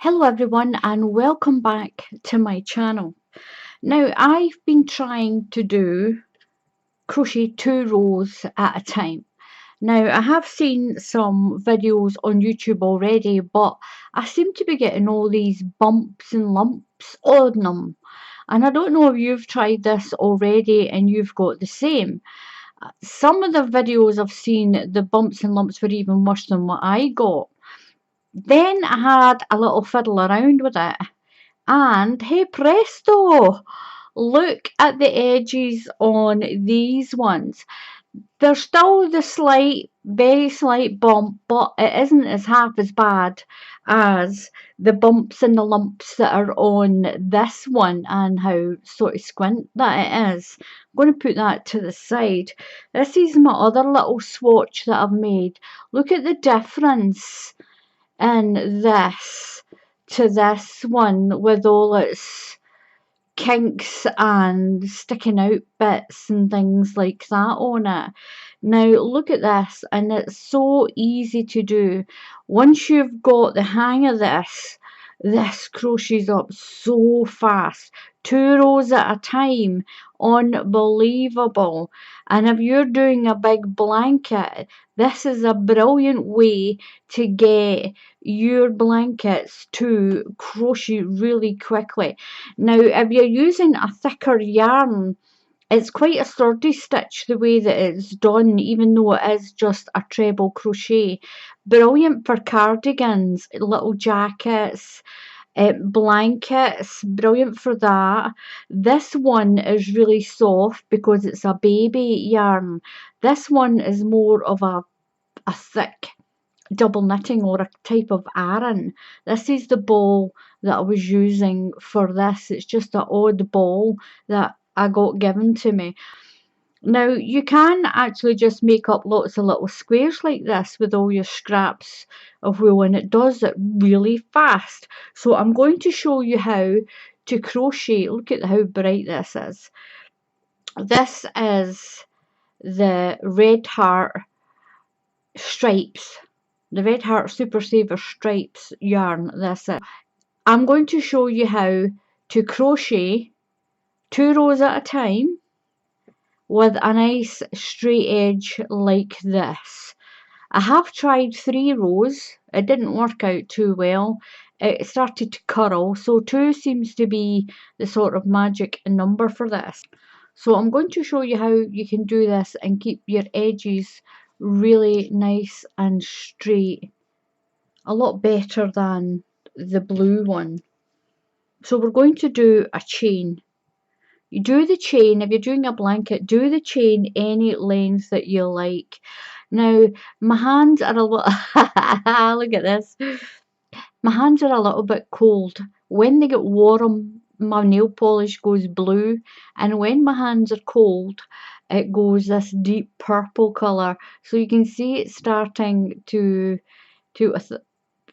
Hello everyone and welcome back to my channel. Now I've been trying to do crochet 2 rows at a time. Now I have seen some videos on YouTube already, but I seem to be getting all these bumps and lumps on them, and I don't know if you've tried this already and you've got the same. Some of the videos I've seen, the bumps and lumps were even worse than what I got. Then I had a little fiddle around with it, and hey presto, look at the edges on these ones. There's still the slight, very slight bump, but it isn't as half as bad as the bumps and the lumps that are on this one, and how sort of squint that it is. I'm going to put that to the side. This is my other little swatch that I've made. Look at the difference in this to this one with all its kinks and sticking out bits and things like that on it. Now look at this, and it's so easy to do. Once you've got the hang of this crochets up so fast. 2 rows at a time. Unbelievable. And if you're doing a big blanket, this is a brilliant way to get your blankets to crochet really quickly. Now if you're using a thicker yarn, it's quite a sturdy stitch the way that it's done, even though it is just a treble crochet. Brilliant for cardigans, little jackets, blankets, brilliant for that. This one is really soft because it's a baby yarn. This one is more of a thick double knitting or a type of Aran. This is the ball that I was using for this. It's just an odd ball that I got given to me. Now you can actually just make up lots of little squares like this with all your scraps of wool, and it does it really fast. So I'm going to show you how to crochet. Look at how bright this is. This is the Red Heart stripes, the Red Heart Super Saver stripes yarn. This is. I'm going to show you how to crochet 2 rows at a time with a nice straight edge like this. I have tried 3 rows. It didn't work out too well. It started to curl, so 2 seems to be the sort of magic number for this. So I'm going to show you how you can do this and keep your edges really nice and straight. A lot better than the blue one. So we're going to do a chain. You do the chain, if you're doing a blanket, do the chain any length that you like. Now, my hands are a little, look at this. My hands are a little bit cold. When they get warm, my nail polish goes blue, and when my hands are cold, it goes this deep purple colour. So you can see it starting to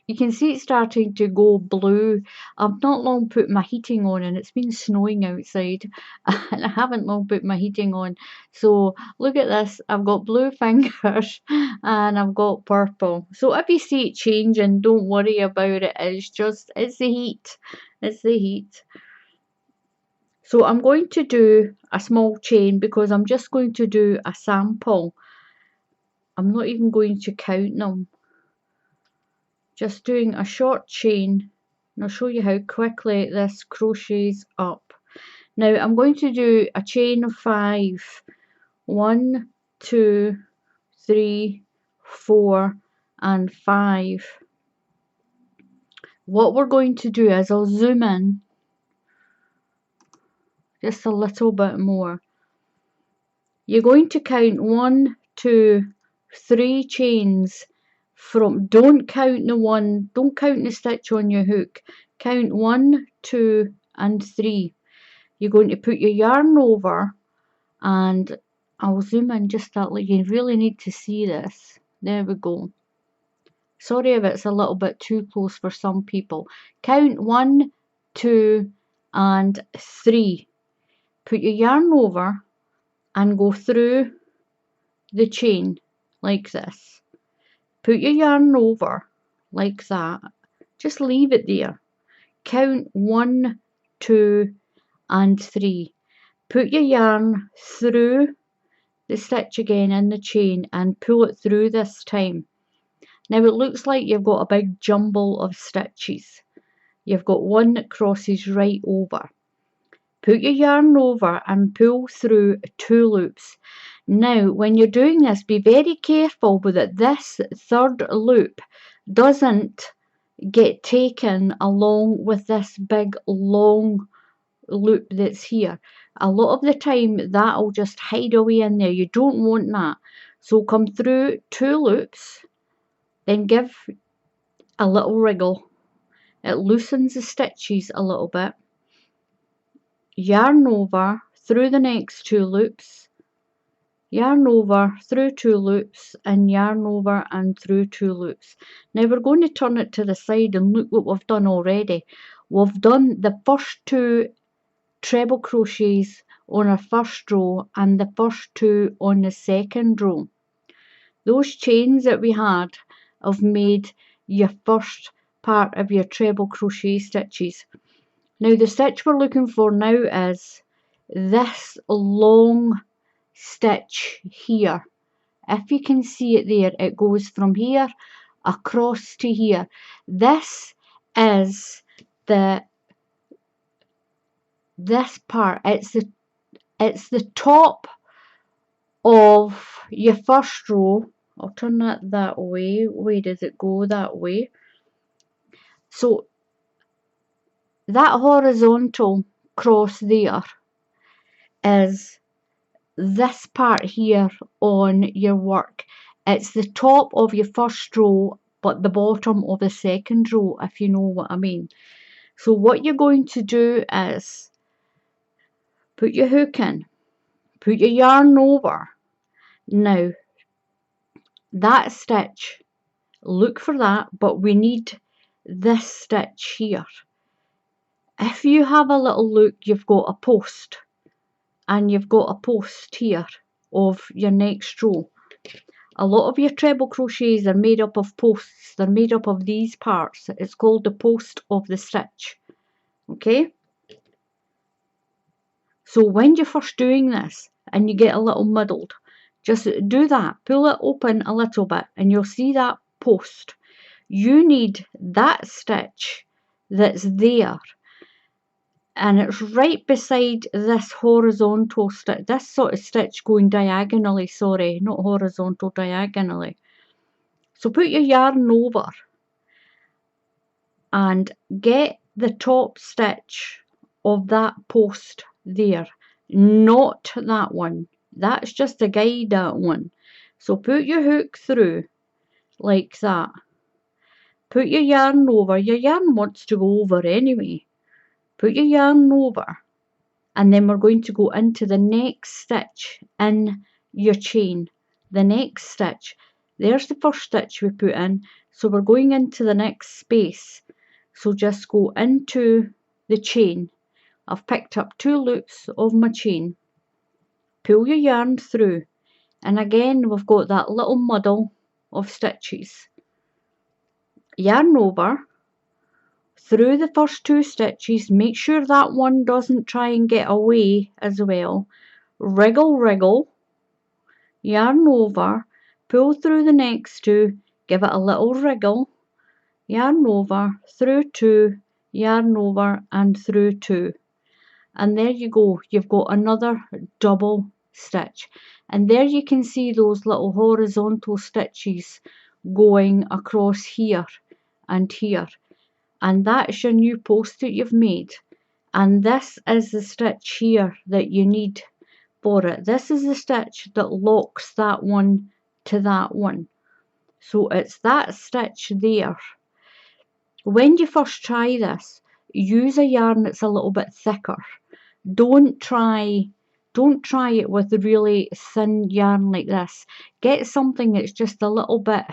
you can see it's starting to go blue. I've not long put my heating on, and it's been snowing outside and I haven't long put my heating on. So look at this, I've got blue fingers and I've got purple. So if you see it changing, don't worry about it. It's the heat. It's the heat. So I'm going to do a small chain because I'm just going to do a sample. I'm not even going to count them. Just doing a short chain, and I'll show you how quickly this crochets up. Now I'm going to do a chain of 5. 1, 2, 3, 4 and 5. What we're going to do is, I'll zoom in just a little bit more. You're going to count 1, 2, 3 chains from, don't count the stitch on your hook. Count 1, 2 and 3. You're going to put your yarn over, and I'll zoom in just that, like, you really need to see this. There we go. Sorry if it's a little bit too close for some people. Count 1, 2 and 3. Put your yarn over and go through the chain like this. Put your yarn over like that. Just leave it there. count 1, 2 and 3. Put your yarn through the stitch again in the chain and pull it through this time. Now it looks like you've got a big jumble of stitches. You've got one that crosses right over. Put your yarn over and pull through 2 loops. Now when you're doing this, be very careful that this third loop doesn't get taken along with this big long loop that's here. A lot of the time that'll just hide away in there. You don't want that. So come through 2 loops, then give a little wriggle. It loosens the stitches a little bit. Yarn over through the next 2 loops, yarn over through 2 loops, and yarn over and through 2 loops. Now we're going to turn it to the side and look what we've done already. We've done the first 2 treble crochets on our first row and the first 2 on the second row. Those chains that we had have made your first part of your treble crochet stitches. Now the stitch we're looking for now is this long stitch here. If you can see it there, it goes from here across to here. This is this part. It's the top of your first row. I'll turn that way. Where does it go? That way. So that horizontal cross there is this part here on your work. It's the top of your first row but the bottom of the second row, if you know what I mean. So what you're going to do is put your hook in, put your yarn over. Now that stitch, look for that, but we need this stitch here. If you have a little look, you've got a post, and you've got a post here of your next row. A lot of your treble crochets are made up of posts. They're made up of these parts. It's called the post of the stitch. Okay? So when you're first doing this and you get a little muddled, just do that. Pull it open a little bit and you'll see that post. You need that stitch that's there, and it's right beside this horizontal stitch, this sort of stitch going diagonally, sorry, not horizontal, diagonally. So put your yarn over and get the top stitch of that post there, not that one. That's just a guide, that one. So put your hook through like that. Put your yarn over. Your yarn wants to go over anyway. Put your yarn over, and then we're going to go into the next stitch in your chain. The next stitch. There's the first stitch we put in. So we're going into the next space. So just go into the chain. I've picked up 2 loops of my chain. Pull your yarn through, and again we've got that little muddle of stitches. Yarn over through the first 2 stitches. Make sure that one doesn't try and get away as well. Wriggle, wriggle, yarn over, pull through the next 2, give it a little wriggle, yarn over, through 2, yarn over and through 2. And there you go, you've got another double stitch. And there you can see those little horizontal stitches going across here and here. And that's your new post that you've made. And this is the stitch here that you need for it. This is the stitch that locks that one to that one. So it's that stitch there. When you first try this, use a yarn that's a little bit thicker. Don't try it with really thin yarn like this. Get something that's just a little bit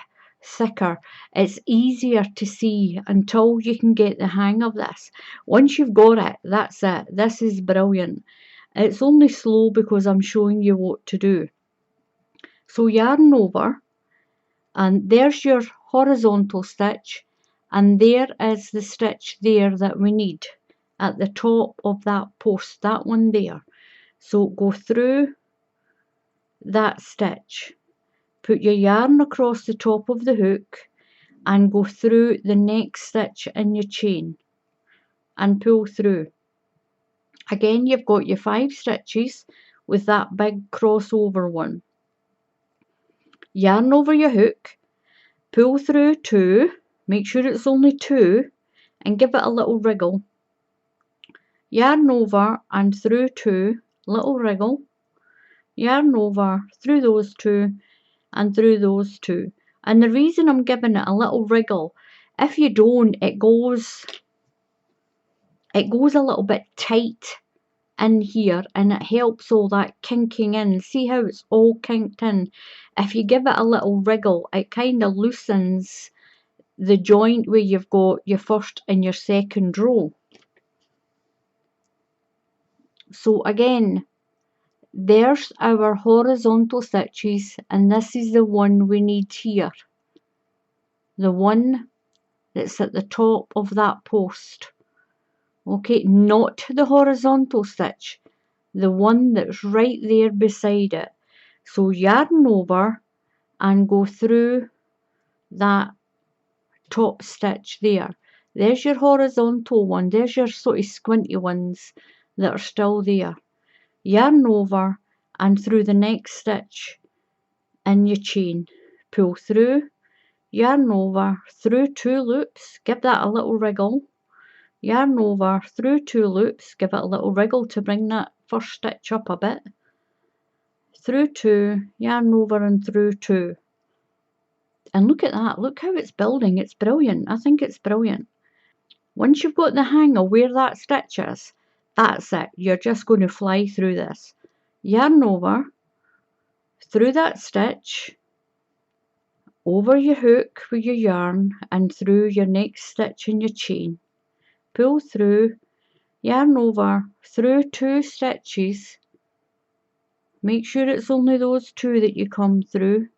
thicker. It's easier to see until you can get the hang of this. Once you've got it, that's it. This is brilliant. It's only slow because I'm showing you what to do. So yarn over, and there's your horizontal stitch, and there is the stitch there that we need at the top of that post, that one there. So go through that stitch, put your yarn across the top of the hook and go through the next stitch in your chain and pull through. Again, you've got your 5 stitches with that big crossover one. Yarn over your hook, pull through 2, make sure it's only 2 and give it a little wriggle. Yarn over and through 2, little wriggle. Yarn over through those 2 and through those 2. And the reason I'm giving it a little wriggle, if you don't, it goes a little bit tight in here, and it helps all that kinking in. See how it's all kinked in? If you give it a little wriggle, it kind of loosens the joint where you've got your first and your second row. So again, there's our horizontal stitches, and this is the one we need here, the one that's at the top of that post. Okay, not the horizontal stitch, the one that's right there beside it. So yarn over and go through that top stitch there. There's your horizontal one, there's your sort of squinty ones that are still there. Yarn over and through the next stitch in your chain, pull through, yarn over through 2 loops, give that a little wriggle, yarn over through 2 loops, give it a little wriggle to bring that first stitch up a bit, through 2, yarn over and through 2. And look at that, look how it's building, it's brilliant, I think it's brilliant. Once you've got the hang of where that stitch is, that's it, you're just going to fly through this. Yarn over, through that stitch, over your hook with your yarn and through your next stitch in your chain. Pull through, yarn over, through 2 stitches. Make sure it's only those 2 that you come through.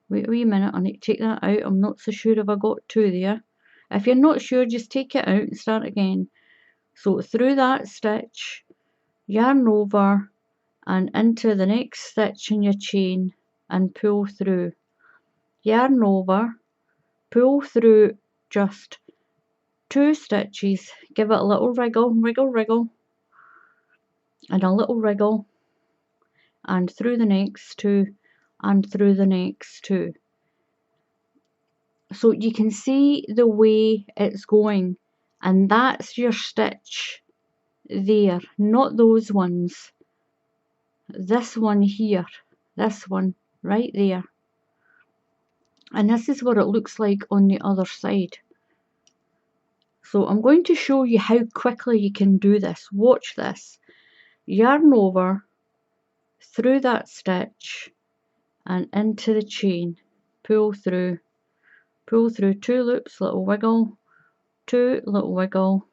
Wait a wee minute, I need to take that out. I'm not so sure if I got 2 there. If you're not sure, just take it out and start again. So through that stitch, yarn over and into the next stitch in your chain and pull through. Yarn over, pull through just 2 stitches, give it a little wriggle, wriggle, wriggle, and a little wriggle, and through the next 2, and through the next 2. So you can see the way it's going, and that's your stitch there, not those ones. This one here, this one right there. And this is what it looks like on the other side. So I'm going to show you how quickly you can do this. Watch this. Yarn over, through that stitch and into the chain, pull through 2 loops, little wiggle, 2, little wiggle,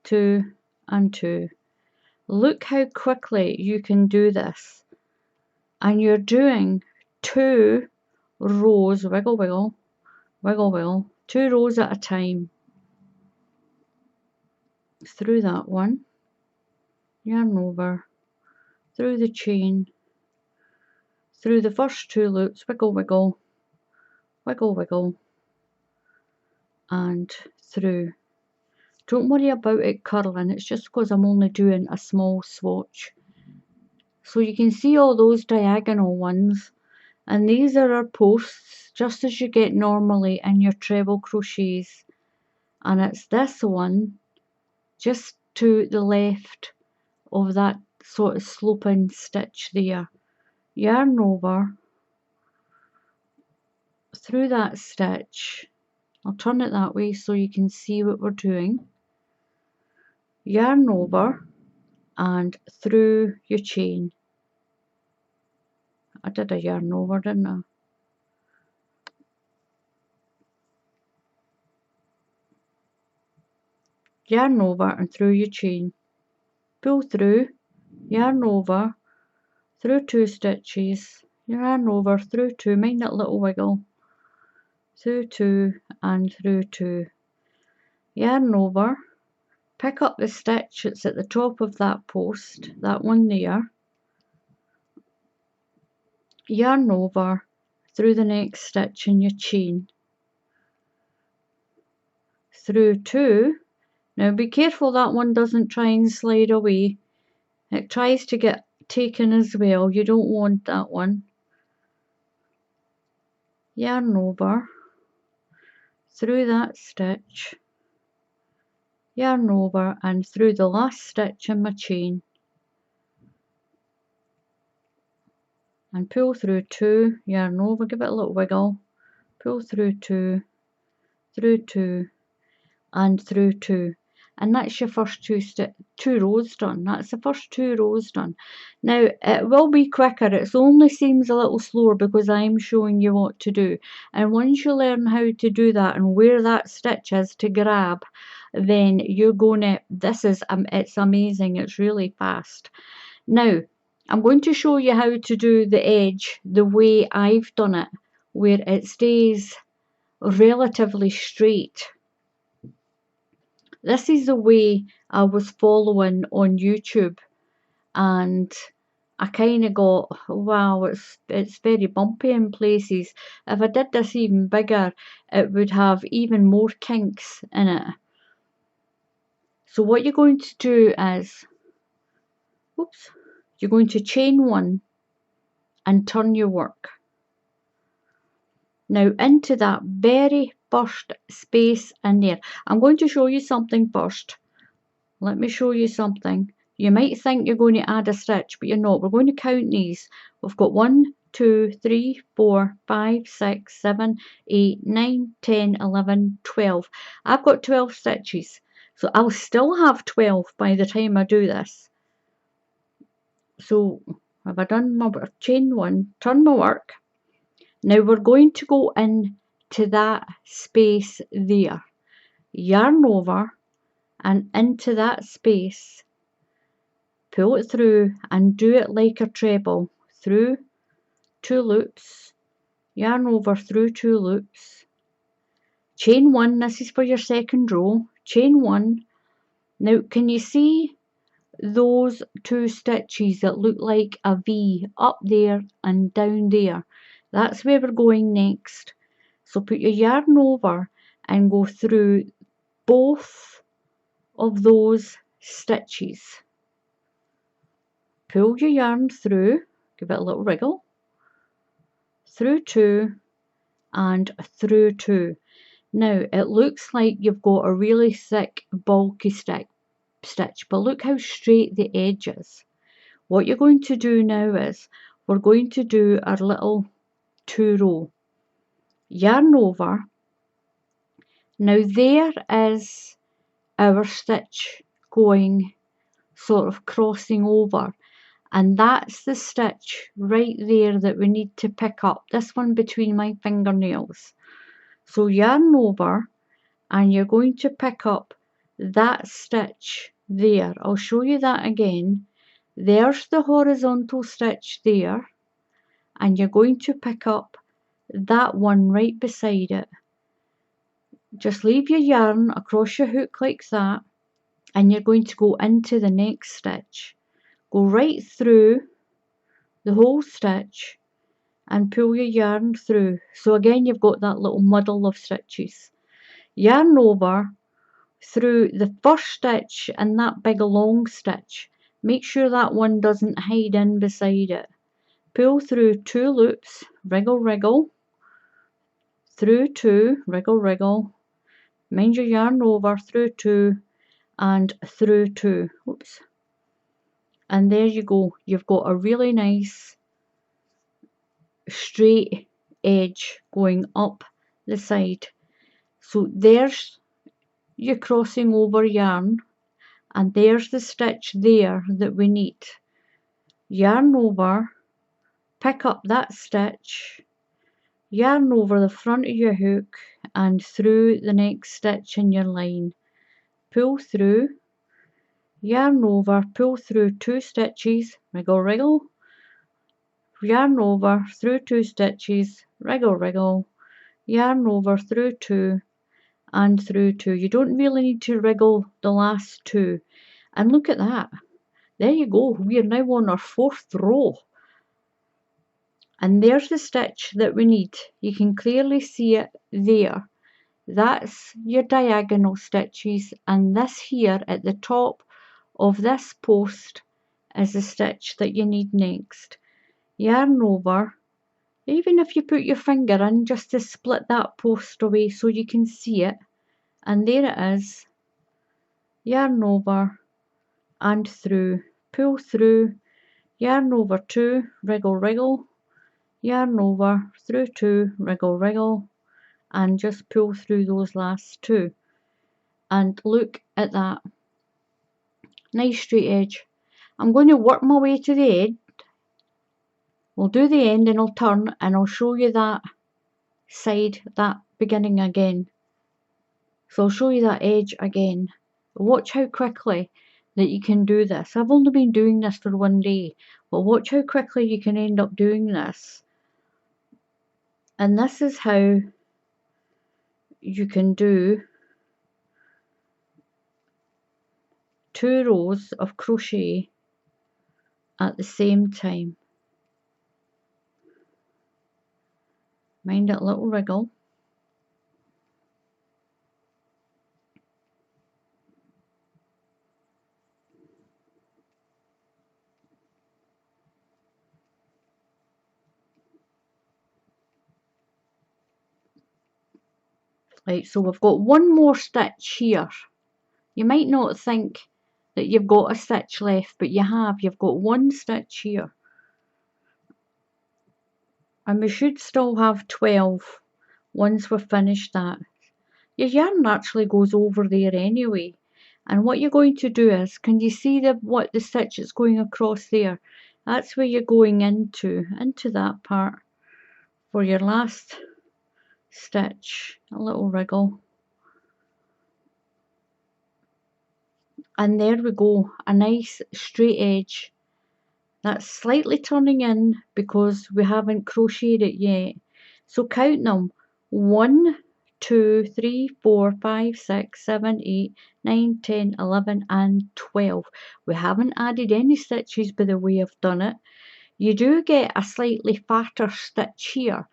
2 and 2. Look how quickly you can do this, and you're doing 2 rows, wiggle, wiggle, wiggle, wiggle, 2 rows at a time. Through that one, yarn over, through the chain, through the first 2 loops, wiggle, wiggle, wiggle, wiggle, and through. Don't worry about it curling, it's just because I'm only doing a small swatch. So you can see all those diagonal ones, and these are our posts, just as you get normally in your treble crochets. And it's this one, just to the left of that sort of sloping stitch there. Yarn over, through that stitch, I'll turn it that way so you can see what we're doing. Yarn over and through your chain. I did a yarn over, didn't I? Yarn over and through your chain. Pull through, yarn over, through 2 stitches, yarn over, through 2, mind that little wiggle, through 2 and through 2, yarn over, pick up the stitch that's at the top of that post, that one there, yarn over through the next stitch in your chain, through 2. Now be careful that one doesn't try and slide away. It tries to get taken as well. You don't want that one. Yarn over through that stitch, yarn over and through the last stitch in my chain, and pull through 2, yarn over, give it a little wiggle, pull through 2, through 2 and through 2, and that's your first two rows done. That's the first 2 rows done. Now it will be quicker, it only seems a little slower because I'm showing you what to do, and once you learn how to do that and where that stitch is to grab, then you're gonna, it's amazing, it's really fast. Now I'm going to show you how to do the edge the way I've done it, where it stays relatively straight. This is the way I was following on YouTube, and I kind of got, wow, it's very bumpy in places. If I did this even bigger, it would have even more kinks in it. So what you're going to do is, oops, you're going to chain 1 and turn your work. Now into that very first space in there, I'm going to show you something first. Let me show you something. You might think you're going to add a stitch, but you're not. We're going to count these. We've got 1, 2, 3, 4, 5, 6, 7, 8, 9, 10, 11, 12. I've got 12 stitches. So I'll still have 12 by the time I do this. So have I done my chain 1, turn my work. Now we're going to go in to that space there. Yarn over and into that space, pull it through and do it like a treble, through 2 loops, yarn over through 2 loops, chain 1, this is for your second row, chain 1. Now can you see those 2 stitches that look like a V up there and down there? That's where we're going next. So put your yarn over and go through both of those stitches. Pull your yarn through, give it a little wriggle, through 2 and through 2. Now it looks like you've got a really thick bulky stitch, but look how straight the edge is. What you're going to do now is we're going to do our little 2 row. Yarn over. Now there is our stitch going sort of crossing over, and that's the stitch right there that we need to pick up, this one between my fingernails. So yarn over and you're going to pick up that stitch there. I'll show you that again. There's the horizontal stitch there, and you're going to pick up that one right beside it. Just leave your yarn across your hook like that, and you're going to go into the next stitch. Go right through the whole stitch and pull your yarn through. So again you've got that little muddle of stitches. Yarn over through the first stitch and that big long stitch. Make sure that one doesn't hide in beside it. Pull through 2 loops, wriggle wriggle, through 2, wriggle wriggle, mind your yarn over, through 2 and through 2. Oops. And there you go, you've got a really nice straight edge going up the side. So there's your crossing over yarn, and there's the stitch there that we need. Yarn over, pick up that stitch, yarn over the front of your hook and through the next stitch in your line. Pull through, yarn over, pull through 2 stitches, wriggle wriggle, yarn over through 2 stitches, wriggle wriggle, yarn over, through 2 and through 2. You don't really need to wriggle the last 2. And look at that. There you go. We are now on our 4th row. And there's the stitch that we need. You can clearly see it there. That's your diagonal stitches, and this here at the top of this post is the stitch that you need next. Yarn over, even if you put your finger in just to split that post away so you can see it, and there it is. Yarn over and through, pull through, yarn over 2, wriggle wriggle, yarn over, through 2, wriggle wriggle, and just pull through those last 2. And look at that. Nice straight edge. I'm going to work my way to the end. We'll do the end and I'll turn and I'll show you that side, that beginning again. So I'll show you that edge again. Watch how quickly that you can do this. I've only been doing this for one day, but watch how quickly you can end up doing this. And this is how you can do 2 rows of crochet at the same time. Mind that little wriggle. Right, so we've got one more stitch here. You might not think that you've got a stitch left, but you have. You've got one stitch here. And we should still have 12 once we've finished that. Your yarn actually goes over there anyway. And what you're going to do is, can you see what the stitch is going across there? That's where you're going into that part for your last stitch. A little wriggle. And there we go, a nice straight edge. That's slightly turning in because we haven't crocheted it yet. So count them. 1, 2, 3, 4, 5, 6, 7, 8, 9, 10, 11 and 12. We haven't added any stitches by the way I've done it. You do get a slightly fatter stitch here,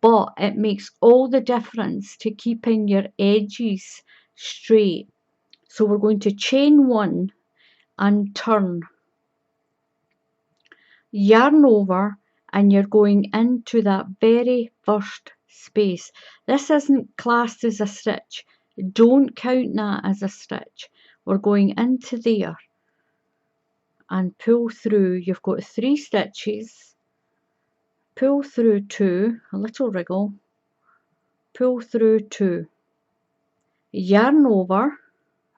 but it makes all the difference to keeping your edges straight. So we're going to chain 1 and turn. Yarn over and you're going into that very first space. This isn't classed as a stitch. Don't count that as a stitch. We're going into there and pull through. You've got 3 stitches. Pull through 2, a little wriggle. Pull through 2. Yarn over.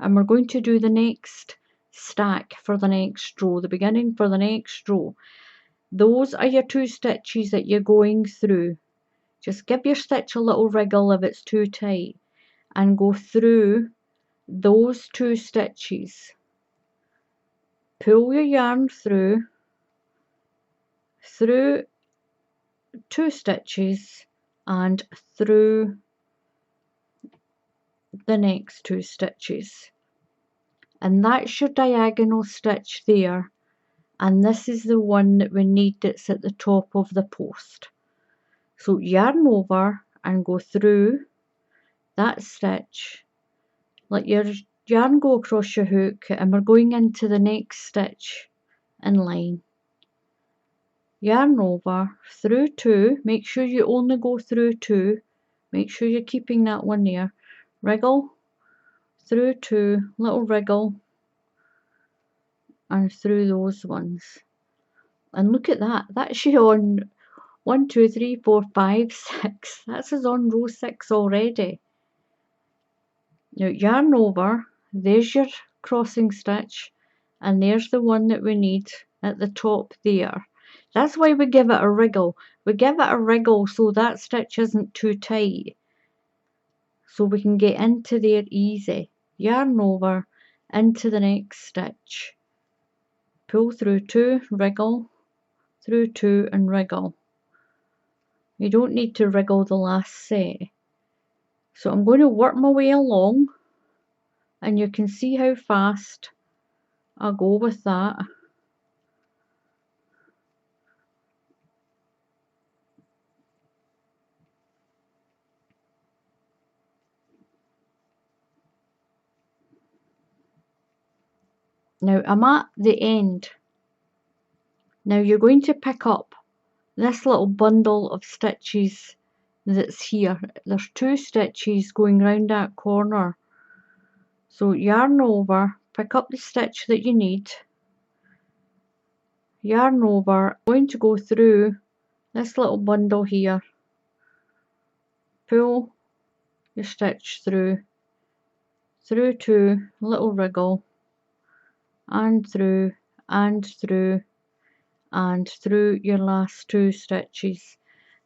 And we're going to do the next stack for the next row, the beginning for the next row. Those are your 2 stitches that you're going through. Just give your stitch a little wriggle if it's too tight and go through those 2 stitches. Pull your yarn through 2 stitches and through the next 2 stitches. And that's your diagonal stitch there, and this is the one that we need that's at the top of the post. So yarn over and go through that stitch, let your yarn go across your hook, and we're going into the next stitch in line. Yarn over, through 2, make sure you only go through 2, make sure you're keeping that one there, wriggle, through 2, little wriggle, and through those ones. And look at that, that's you on 1, 2, 3, 4, 5, 6, that's us on row 6 already. Now yarn over, there's your crossing stitch, and there's the one that we need at the top there. That's why we give it a wriggle. We give it a wriggle so that stitch isn't too tight, so we can get into there easy. Yarn over, into the next stitch. Pull through 2, wriggle, through 2 and wriggle. You don't need to wriggle the last set. So I'm going to work my way along, and you can see how fast I go with that. Now I'm at the end. Now you're going to pick up this little bundle of stitches that's here. There's 2 stitches going round that corner. So yarn over, pick up the stitch that you need, yarn over. I'm going to go through this little bundle here, pull your stitch through to little wriggle, and through and through and through your last 2 stitches.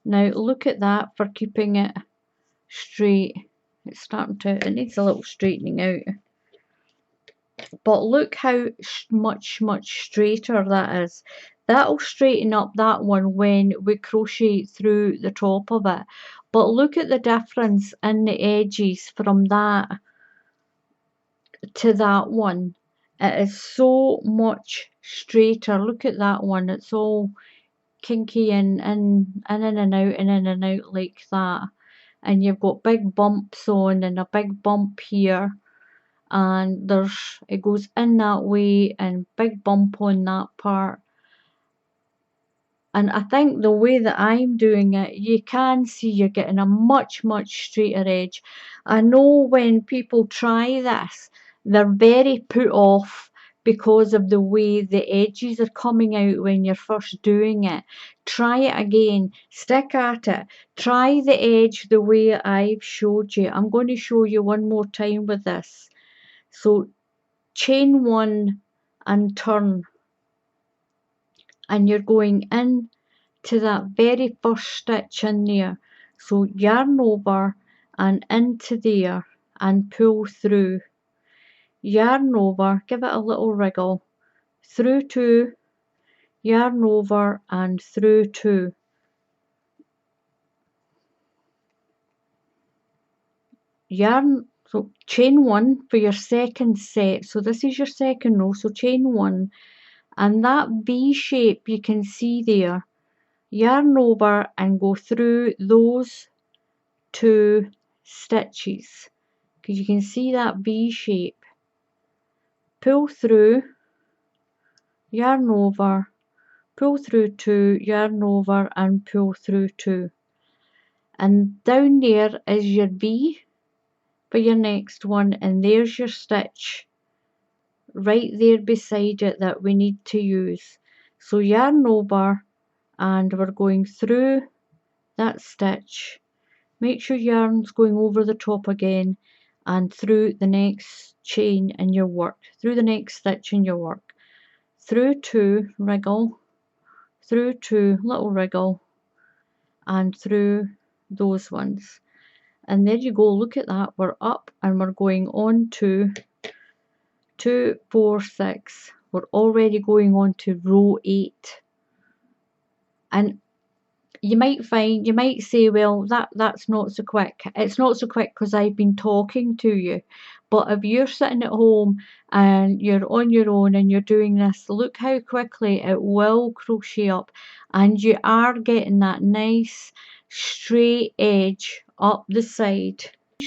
Now look at that for keeping it straight. It's starting to, it needs a little straightening out, but look how much straighter that is. That'll straighten up that one when we crochet through the top of it, but look at the difference in the edges from that to that one. It is so much straighter. Look at that one, it's all kinky and in and out and in and out like that, and you've got big bumps on and a big bump here, and there's, it goes in that way and big bump on that part. And I think the way that I'm doing it, you can see you're getting a much straighter edge. I know when people try this, they're very put off because of the way the edges are coming out when you're first doing it. Try it again, stick at it, try the edge the way I've showed you. I'm going to show you one more time with this. So chain 1 and turn, and you're going in to that very first stitch in there. So yarn over and into there and pull through, yarn over, give it a little wriggle, through 2, yarn over and through 2, yarn, so chain 1 for your second set. So this is your second row, so chain 1, and that V shape you can see there, yarn over and go through those 2 stitches, because you can see that V shape. Pull through, yarn over, pull through 2, yarn over and pull through 2, and down there is your V for your next one, and there's your stitch right there beside it that we need to use. So yarn over and we're going through that stitch, make sure yarn's going over the top again, and through the next chain in your work, through the next stitch in your work, through 2, wriggle, through 2, little wriggle, and through those ones. And there you go, look at that, we're up and we're going on to 2, 4, 6. We're already going on to row 8. And you might find, you might say, well, that's not so quick. It's not so quick because I've been talking to you. But if you're sitting at home and you're on your own and you're doing this, look how quickly it will crochet up, and you are getting that nice straight edge up the side.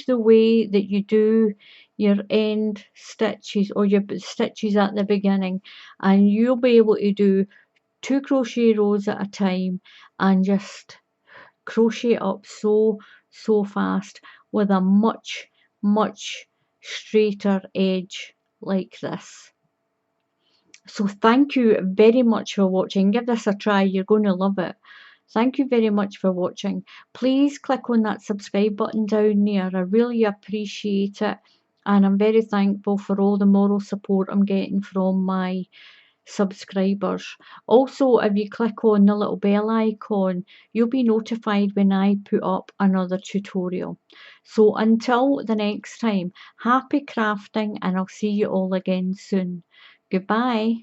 The way that you do your end stitches or your stitches at the beginning, and you'll be able to do 2 crochet rows at a time and just crochet up so fast with a much straighter edge like this. So thank you very much for watching. Give this a try, you're going to love it. Thank you very much for watching. Please click on that subscribe button down there. I really appreciate it, and I'm very thankful for all the moral support I'm getting from my subscribers. Also, if you click on the little bell icon, you'll be notified when I put up another tutorial. So until the next time, happy crafting, and I'll see you all again soon. Goodbye.